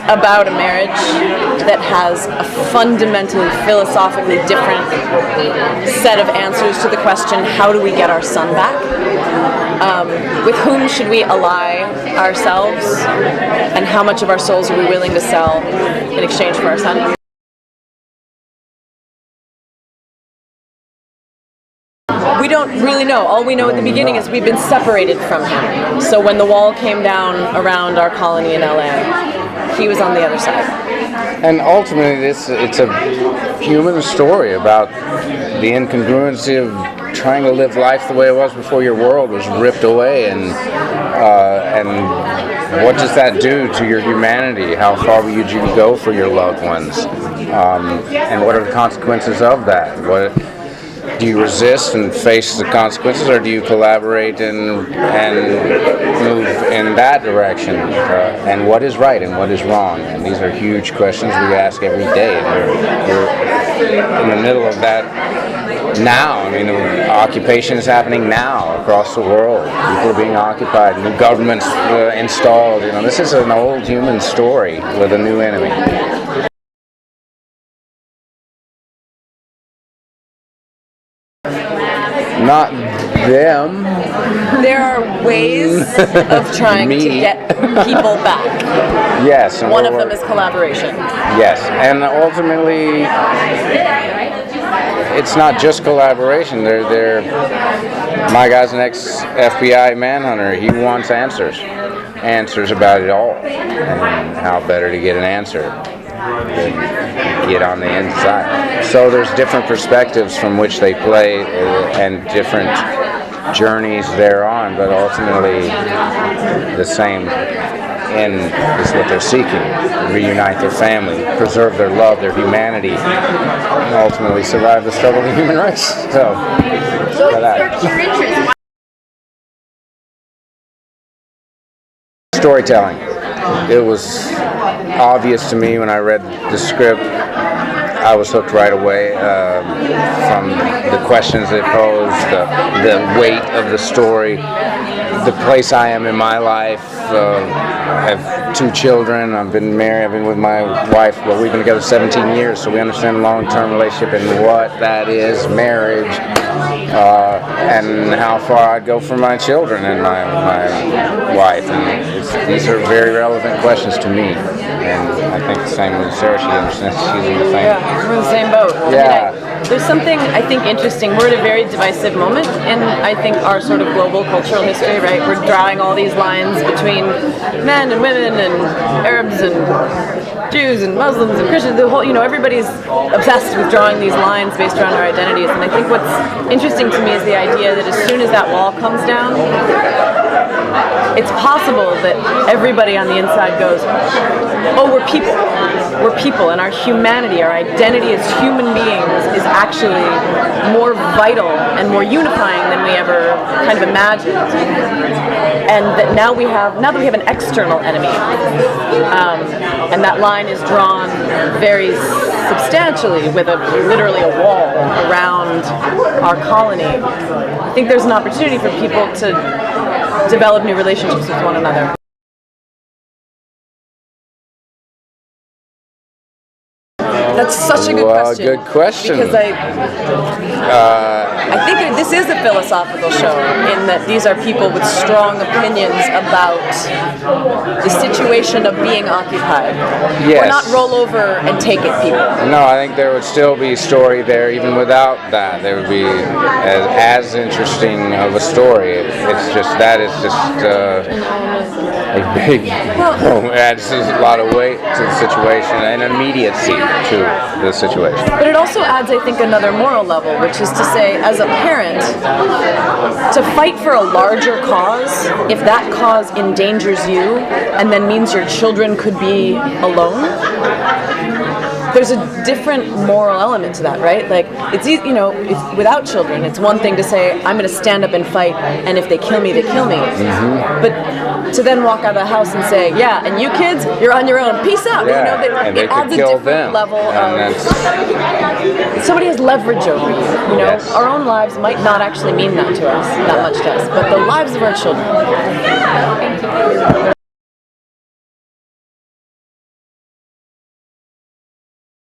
about a marriage that has a fundamentally, philosophically different set of answers to the question, how do we get our son back? With whom should we ally ourselves? And how much of our souls are we willing to sell in exchange for our son? We don't really know. All we know at the beginning is we've been separated from him. So when the wall came down around our colony in LA, he was on the other side. And ultimately, it's a human story about the incongruency of trying to live life the way it was before your world was ripped away, and what does that do to your humanity? How far would you go for your loved ones? And what are the consequences of that? Do you resist and face the consequences, or do you collaborate and move in that direction? And what is right and what is wrong? And these are huge questions we ask every day. And we're in the middle of that now. I mean, the occupation is happening now across the world. People are being occupied. New governments installed. This is an old human story with a new enemy. Not them. There are ways of trying to get people back. Yes. One of them is collaboration. Yes, and ultimately, it's not just collaboration. My guy's an ex-FBI manhunter. He wants answers about it all, and how better to get an answer than get on the inside. So there's different perspectives from which they play, and different journeys they're on, but ultimately the same end is what they're seeking: reunite their family, preserve their love, their humanity, and ultimately survive the struggle of the human race. So what's your interest? Storytelling. It was obvious to me when I read the script. I was hooked right away from the questions it posed, the weight of the story, the place I am in my life. I have 2 children. I've been married. I've been with my wife. Well, we've been together 17 years, so we understand long-term relationship and what that is, marriage, and how far I'd go for my children and my wife. And these are very relevant questions to me. And I think the same with Sarah. She understands she's in the same. Yeah, we're in the same boat. Yeah. There's something, I think, interesting. We're at a very divisive moment in, I think, our sort of global cultural history, right? We're drawing all these lines between men and women and Arabs and Jews and Muslims and Christians. The whole, everybody's obsessed with drawing these lines based around our identities. And I think what's interesting to me is the idea that as soon as that wall comes down, it's possible that everybody on the inside goes, oh, we're people. We're people, and our humanity, our identity as human beings is actually more vital and more unifying than we ever kind of imagined. And that now that we have an external enemy, and that line is drawn very substantially with literally a wall around our colony. I think there's an opportunity for people to develop new relationships with one another. That's such a good question. Good question. Because I think this is a philosophical show in that these are people with strong opinions about the situation of being occupied. Yes. We're not roll over and take it people. No, I think there would still be story there even without that. There would be as interesting of a story. It's just that is just a big adds a lot of weight to the situation and immediacy to the situation. But it also adds, I think, another moral level, which is to say, as a parent, to fight for a larger cause, if that cause endangers you and then means your children could be alone, there's a different moral element to that, right? Like, it's easy, without children, it's one thing to say, I'm going to stand up and fight, and if they kill me, they kill me. Mm-hmm. But to then walk out of the house and say, yeah, and you kids, you're on your own, peace out. Yeah, It adds a different level of, somebody has leverage over you. Yes. Our own lives might not actually mean that much to us, but the lives of our children.